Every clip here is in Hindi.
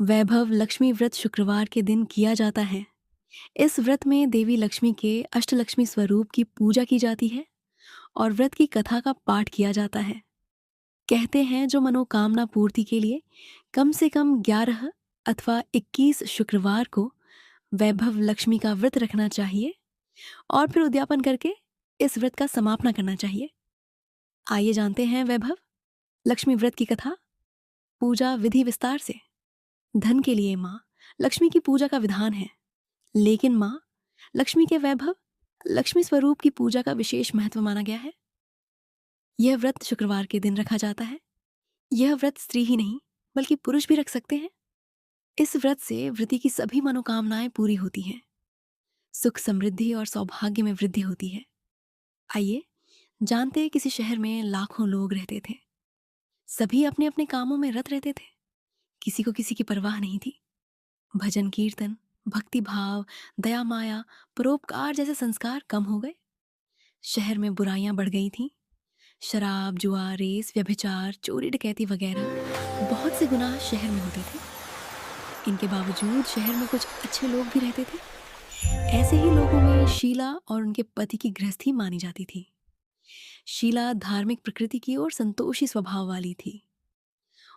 वैभव लक्ष्मी व्रत शुक्रवार के दिन किया जाता है। इस व्रत में देवी लक्ष्मी के अष्टलक्ष्मी स्वरूप की पूजा की जाती है और व्रत की कथा का पाठ किया जाता है। कहते हैं जो मनोकामना पूर्ति के लिए कम से कम 11 अथवा 21 शुक्रवार को वैभव लक्ष्मी का व्रत रखना चाहिए और फिर उद्यापन करके इस व्रत का समापना करना चाहिए। आइए जानते हैं वैभव लक्ष्मी व्रत की कथा। पूजा विधि विस्तार से। धन के लिए माँ लक्ष्मी की पूजा का विधान है, लेकिन माँ लक्ष्मी के वैभव लक्ष्मी स्वरूप की पूजा का विशेष महत्व माना गया है। यह व्रत शुक्रवार के दिन रखा जाता है। यह व्रत स्त्री ही नहीं बल्कि पुरुष भी रख सकते हैं। इस व्रत से व्रती की सभी मनोकामनाएं पूरी होती हैं। सुख समृद्धि और सौभाग्य में वृद्धि होती है। आइए जानते हैं, किसी शहर में लाखों लोग रहते थे। सभी अपने अपने कामों में रत रहते थे। किसी को किसी की परवाह नहीं थी। भजन कीर्तन, भक्ति भाव, दया माया, परोपकार जैसे संस्कार कम हो गए। शहर में बुराइयां बढ़ गई थीं। शराब, जुआ, रेस, व्यभिचार, चोरी डकैती वगैरह बहुत से गुनाह शहर में होते थे। इनके बावजूद शहर में कुछ अच्छे लोग भी रहते थे। ऐसे ही लोगों में शीला और उनके पति की गृहस्थी मानी जाती थी। शीला धार्मिक प्रकृति की और संतोषी स्वभाव वाली थी।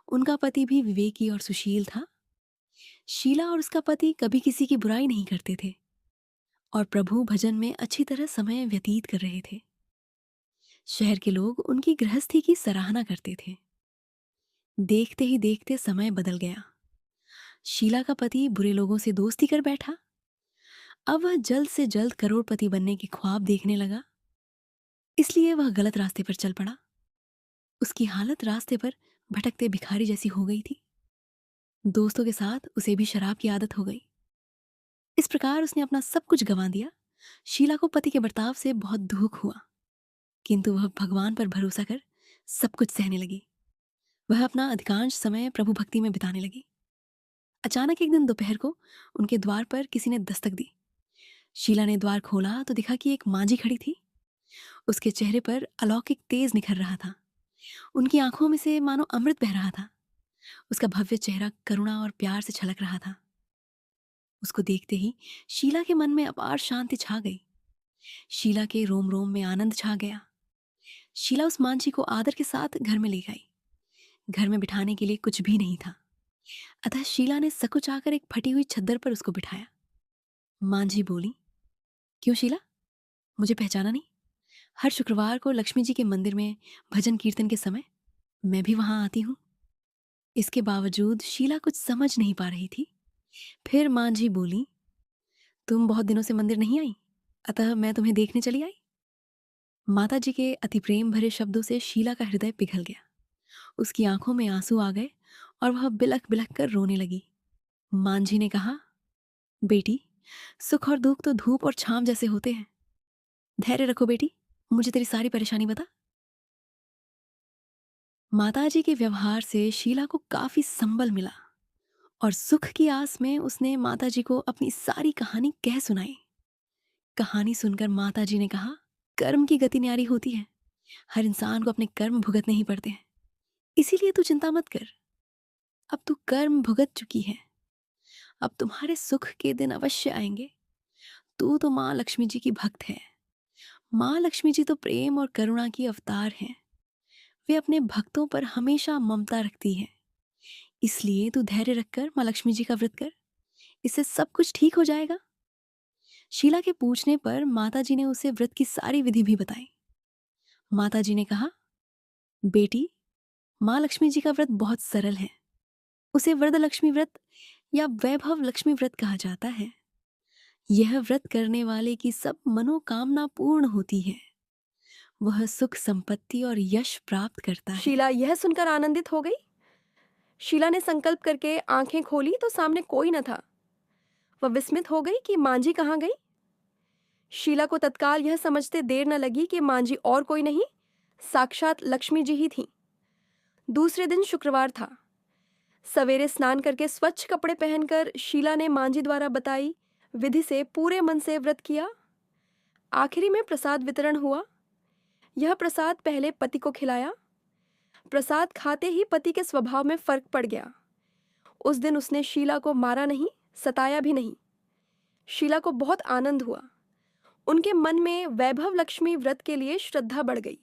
उनका पति भी विवेकी और सुशील था। शीला और उसका पति कभी किसी की बुराई नहीं करते थे और प्रभु भजन में अच्छी तरह समय व्यतीत कर रहे थे। शहर के लोग उनकी गृहस्थी की सराहना करते थे। देखते ही देखते समय बदल गया। शीला का पति बुरे लोगों से दोस्ती कर बैठा। अब वह जल्द से जल्द करोड़पति बनने के ख्वाब देखने लगा, इसलिए वह गलत रास्ते पर चल पड़ा। उसकी हालत रास्ते पर भटकते भिखारी जैसी हो गई थी। दोस्तों के साथ उसे भी शराब की आदत हो गई। इस प्रकार उसने अपना सब कुछ गंवा दिया। शीला को पति के बर्ताव से बहुत दुख हुआ, किंतु वह भगवान पर भरोसा कर सब कुछ सहने लगी। वह अपना अधिकांश समय प्रभु भक्ति में बिताने लगी। अचानक एक दिन दोपहर को उनके द्वार पर किसी ने दस्तक दी। शीला ने द्वार खोला तो दिखा कि एक मांझी खड़ी थी। उसके चेहरे पर अलौकिक तेज निखर रहा था। उनकी आंखों में से मानो अमृत बह रहा था। उसका भव्य चेहरा करुणा और प्यार से छलक रहा था। उसको देखते ही शीला के मन में अपार शांति छा गई। शीला के रोम रोम में आनंद छा गया। शीला उस मांझी को आदर के साथ घर में ले गई। घर में बिठाने के लिए कुछ भी नहीं था, अतः शीला ने सकुच आकर एक फटी हुई चद्दर पर उसको बिठाया। मांझी बोली, क्यों शीला, मुझे पहचाना नहीं? हर शुक्रवार को लक्ष्मी जी के मंदिर में भजन कीर्तन के समय मैं भी वहां आती हूँ। इसके बावजूद शीला कुछ समझ नहीं पा रही थी। फिर मांझी बोली, तुम बहुत दिनों से मंदिर नहीं आई, अतः मैं तुम्हें देखने चली आई। माता जी के अति प्रेम भरे शब्दों से शीला का हृदय पिघल गया। उसकी आंखों में आंसू आ गए और वह बिलख बिलख कर रोने लगी। मांझी ने कहा, बेटी, सुख और दुख तो धूप और छांव जैसे होते हैं। धैर्य रखो बेटी, मुझे तेरी सारी परेशानी बता। माताजी के व्यवहार से शीला को काफी संबल मिला और सुख की आस में उसने माताजी को अपनी सारी कहानी कह सुनाई। कहानी सुनकर माताजी ने कहा, कर्म की गति न्यारी होती है। हर इंसान को अपने कर्म भुगतने ही पड़ते हैं, इसीलिए तू चिंता मत कर। अब तू कर्म भुगत चुकी है, अब तुम्हारे सुख के दिन अवश्य आएंगे। तू तो माँ लक्ष्मी जी की भक्त है। माँ लक्ष्मी जी तो प्रेम और करुणा की अवतार हैं। वे अपने भक्तों पर हमेशा ममता रखती है। इसलिए तू धैर्य रखकर माँ लक्ष्मी जी का व्रत कर, इससे सब कुछ ठीक हो जाएगा। शीला के पूछने पर माताजी ने उसे व्रत की सारी विधि भी बताई। माताजी ने कहा, बेटी, माँ लक्ष्मी जी का व्रत बहुत सरल है। उसे वरद लक्ष्मी व्रत या वैभव लक्ष्मी व्रत कहा जाता है। यह व्रत करने वाले की सब मनोकामना पूर्ण होती है। वह सुख संपत्ति और यश प्राप्त करता है। शीला यह सुनकर आनंदित हो गई। शीला ने संकल्प करके आंखें खोली तो सामने कोई न था। वह विस्मित हो गई कि मांझी कहाँ गई। शीला को तत्काल यह समझते देर न लगी कि मांझी और कोई नहीं, साक्षात लक्ष्मी जी ही थीं। दूसरे दिन शुक्रवार था। सवेरे स्नान करके स्वच्छ कपड़े पहनकर शीला ने मांझी द्वारा बताई विधि से पूरे मन से व्रत किया। आखिरी में प्रसाद वितरण हुआ। यह प्रसाद पहले पति को खिलाया। प्रसाद खाते ही पति के स्वभाव में फर्क पड़ गया। उस दिन उसने शीला को मारा नहीं, सताया भी नहीं। शीला को बहुत आनंद हुआ। उनके मन में वैभव लक्ष्मी व्रत के लिए श्रद्धा बढ़ गई।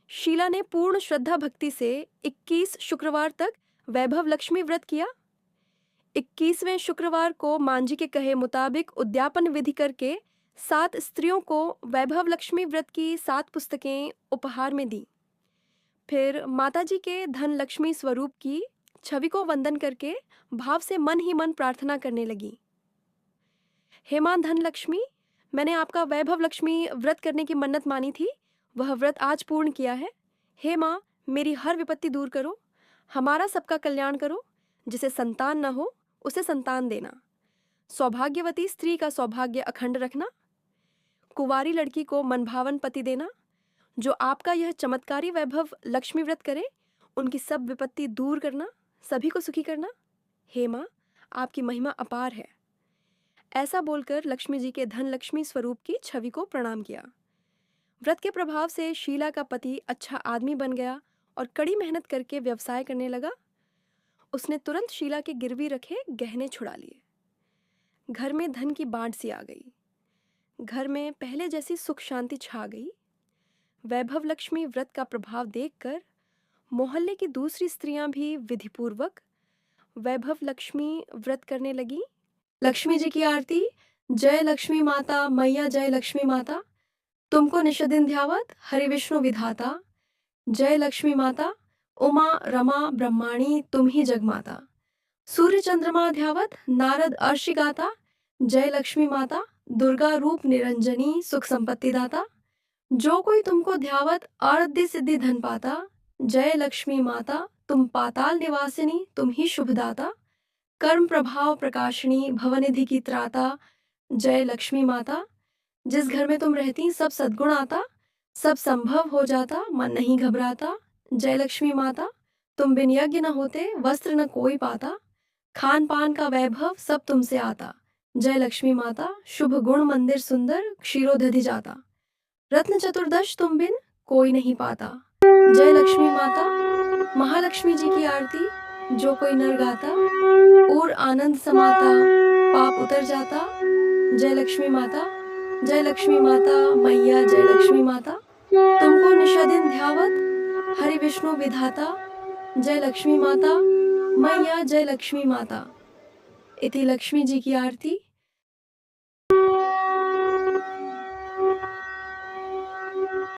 शीला ने पूर्ण श्रद्धा भक्ति से 21 शुक्रवार तक वैभव लक्ष्मी व्रत किया। 21वें शुक्रवार को मांझी के कहे मुताबिक उद्यापन विधि करके 7 स्त्रियों को वैभव लक्ष्मी व्रत की 7 पुस्तकें उपहार में दी। फिर माताजी के धन लक्ष्मी स्वरूप की छवि को वंदन करके भाव से मन ही मन प्रार्थना करने लगी। हे मां धन लक्ष्मी, मैंने आपका वैभव लक्ष्मी व्रत करने की मन्नत मानी थी, वह व्रत आज पूर्ण किया है। हे मां, मेरी हर विपत्ति दूर करो, हमारा सबका कल्याण करो। जिसे संतान न हो उसे संतान देना, सौभाग्यवती स्त्री का सौभाग्य अखंड रखना, कुंवारी लड़की को मनभावन पति देना। जो आपका यह चमत्कारी वैभव लक्ष्मी व्रत करे उनकी सब विपत्ति दूर करना, सभी को सुखी करना। हे मां, आपकी महिमा अपार है। ऐसा बोलकर लक्ष्मी जी के धन लक्ष्मी स्वरूप की छवि को प्रणाम किया। व्रत के प्रभाव से शीला का पति अच्छा आदमी बन गया और कड़ी मेहनत करके व्यवसाय करने लगा। उसने तुरंत शीला के गिरवी रखे गहने छुड़ा लिए। घर में धन की बाढ़ सी आ गई। घर में पहले जैसी सुख शांति छा गई। वैभव लक्ष्मी व्रत का प्रभाव देखकर मोहल्ले की दूसरी स्त्रियां भी विधिपूर्वक वैभव लक्ष्मी व्रत करने लगी। लक्ष्मी जी की आरती। जय लक्ष्मी माता मैया, जय लक्ष्मी माता, तुमको निषदिन ध्यावत हरि विष्णु विधाता। जय लक्ष्मी माता, उमा रमा ब्रह्माणी तुम ही जगमाता। सूर्य चंद्रमा ध्यावत नारद अर्षि गाता। जय लक्ष्मी माता, दुर्गा रूप निरंजनी सुख संपत्ति दाता। जो कोई तुमको ध्यावत आरध्य सिद्धि धन पाता। जय लक्ष्मी माता, तुम पाताल निवासिनी तुम ही शुभदाता। कर्म प्रभाव प्रकाशिनी भवनिधि की त्राता। जय लक्ष्मी माता, जिस घर में तुम रहती सब सद्गुण आता, सब संभव हो जाता मन नहीं घबराता। जय लक्ष्मी माता, तुम बिन यज्ञ न होते वस्त्र न कोई पाता। खान पान का वैभव सब तुमसे आता। जय लक्ष्मी माता, शुभ गुण मंदिर सुंदर क्षीरोदधि जाता। रत्न चतुर्दश तुम बिन कोई नहीं पाता। जय लक्ष्मी माता, महालक्ष्मी जी की आरती। जो कोई नर गाता और आनंद समाता पाप उतर जाता। जय लक्ष्मी माता, जय लक्ष्मी माता मैया, जय लक्ष्मी माता, तुमको निषदिन ध्यावत हरि विष्णु विधाता। जय लक्ष्मी माता मैया, जय लक्ष्मी माता। इति लक्ष्मी जी की आरती।